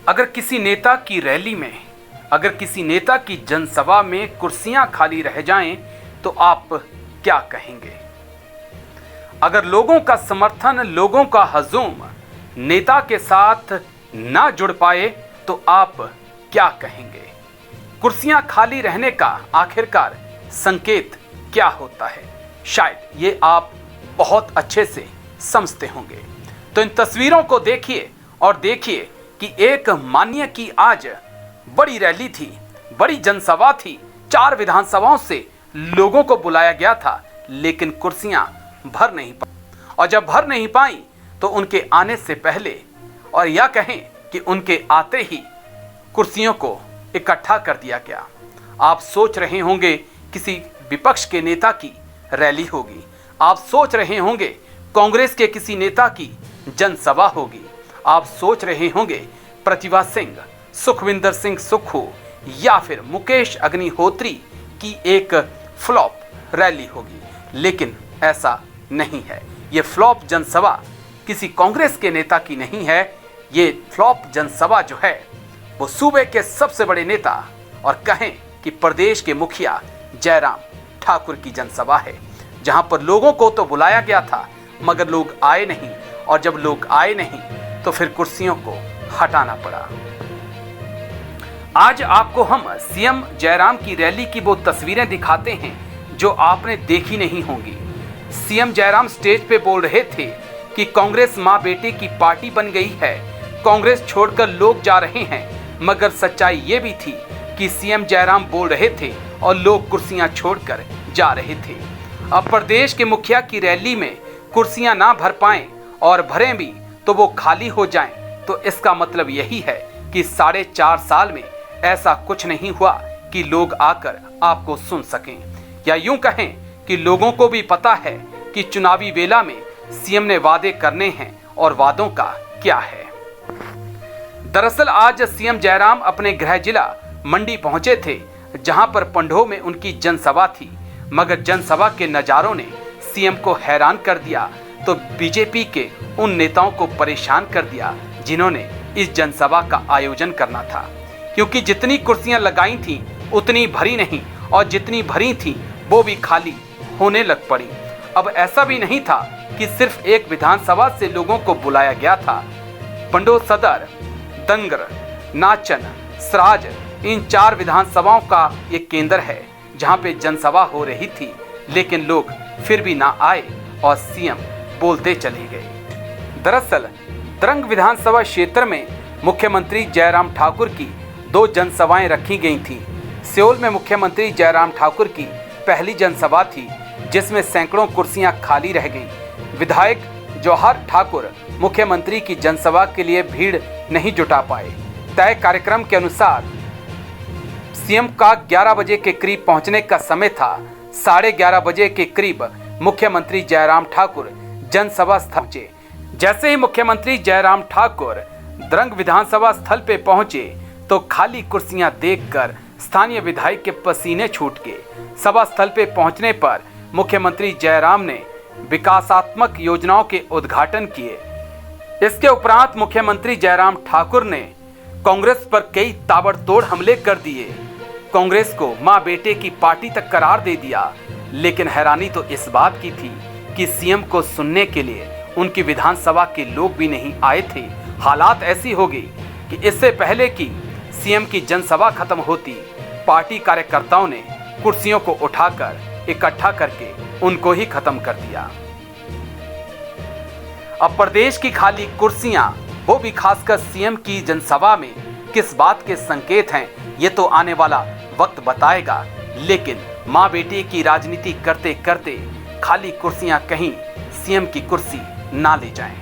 अगर किसी नेता की रैली में, अगर किसी नेता की जनसभा में कुर्सियां खाली रह जाएं तो आप क्या कहेंगे? अगर लोगों का समर्थन, लोगों का हजूम नेता के साथ ना जुड़ पाए तो आप क्या कहेंगे? कुर्सियां खाली रहने का आखिरकार संकेत क्या होता है? शायद ये आप बहुत अच्छे से समझते होंगे। तो इन तस्वीरों को देखिए और देखिए कि एक माननीय की आज बड़ी रैली थी, बड़ी जनसभा थी, 4 विधानसभाओं से लोगों को बुलाया गया था, लेकिन कुर्सियां भर नहीं पाई। और जब भर नहीं पाई तो उनके आने से पहले, और या कहें कि उनके आते ही, कुर्सियों को इकट्ठा कर दिया गया। आप सोच रहे होंगे किसी विपक्ष के नेता की रैली होगी, आप सोच रहे होंगे कांग्रेस के किसी नेता की जनसभा होगी, आप सोच रहे होंगे प्रतिभा सिंह, सुखविंदर सिंह सुक्खू या फिर मुकेश अग्निहोत्री की एक फ्लॉप रैली होगी, लेकिन ऐसा नहीं है। ये फ्लॉप जनसभा किसी कांग्रेस के नेता की नहीं है। ये फ्लॉप जनसभा जो है वो सूबे के सबसे बड़े नेता और कहें कि प्रदेश के मुखिया जयराम ठाकुर की जनसभा है, जहां पर लोगों को तो बुलाया गया था मगर लोग आए नहीं, और जब लोग आए नहीं तो फिर कुर्सियों को हटाना पड़ा। आज आपको हम सीएम जयराम की रैली की वो तस्वीरें दिखाते हैं जो आपने देखी नहीं होंगी। सीएम जयराम स्टेज पे बोल रहे थे कि कांग्रेस मां बेटे की पार्टी बन गई है, कांग्रेस छोड़कर लोग जा रहे हैं, मगर सच्चाई ये भी थी कि सीएम जयराम बोल रहे थे और लोग कुर्सियां छोड़कर जा रहे थे। अब प्रदेश के मुखिया की रैली में कुर्सियां ना भर पाएं और भरें भी तो वो खाली हो जाएं, तो इसका मतलब यही है कि 4.5 साल में ऐसा कुछ नहीं हुआ कि लोग आकर आपको सुन सकें, या यूं कहें कि लोगों को भी पता है कि चुनावी वेला में सीएम ने वादे करने हैं और वादों का क्या है। दरअसल आज सीएम जयराम अपने गृह जिला मंडी पहुंचे थे, जहां पर पंडोह में उनकी जनसभा थी, मगर जनसभा के नजारों ने सीएम को हैरान कर दिया तो बीजेपी के उन नेताओं को परेशान कर दिया जिन्होंने इस जनसभा का आयोजन करना था, क्योंकि जितनी कुर्सियां लगाई थी उतनी भरी नहीं, और जितनी भरी थी वो भी खाली होने लग पड़ी। अब ऐसा भी नहीं था कि सिर्फ एक विधानसभा से लोगों को बुलाया गया था। पंडोह सदर, दंगर, नाचन, सराज, इन 4 विधानसभाओं का एक केंद्र है जहां पे जनसभा हो रही थी, लेकिन लोग फिर भी ना आए और सीएम बोलते चले गए। दरअसल द्रंग विधानसभा क्षेत्र में मुख्यमंत्री जयराम ठाकुर की 2 जनसभाएं रखी गई थी। सियोल में मुख्यमंत्री जयराम ठाकुर की पहली जनसभा थी, जिसमें सैकड़ों कुर्सियां खाली रह गईं। विधायक जौहर ठाकुर मुख्यमंत्री की जनसभा के लिए भीड़ नहीं जुटा पाए। तय कार्यक्रम के अनुसार सीएम का 11 बजे के करीब पहुंचने का समय था। 11:30 बजे के करीब मुख्यमंत्री जयराम ठाकुर जनसभा स्थल पहुंचे। जैसे ही मुख्यमंत्री जयराम ठाकुर द्रंग विधानसभा स्थल पे पहुंचे तो खाली कुर्सियां देखकर स्थानीय विधायक के पसीने छूट गए। सभा स्थल पे पहुंचने पर मुख्यमंत्री जयराम ने विकासात्मक योजनाओं के उद्घाटन किए। इसके उपरांत मुख्यमंत्री जयराम ठाकुर ने कांग्रेस पर कई ताबड़तोड़ हमले कर दिए, कांग्रेस को मां बेटे की पार्टी तक करार दे दिया। लेकिन हैरानी तो इस बात की थी कि सीएम को सुनने के लिए उनकी विधानसभा के लोग भी नहीं आए थे। हालात ऐसी हो गई कि इससे पहले कि सीएम की जनसभा खत्म होती, पार्टी कार्यकर्ताओं ने कुर्सियों को उठाकर इकट्ठा करके उनको ही खत्म कर दिया। अब प्रदेश की खाली कुर्सियां, वो भी खासकर सीएम की जनसभा में, किस बात के संकेत हैं ये तो आने वाला वक्त बताएगा। लेकिन मां बेटे की राजनीति करते करते खाली कुर्सियां कहीं सीएम की कुर्सी ना ले जाएं।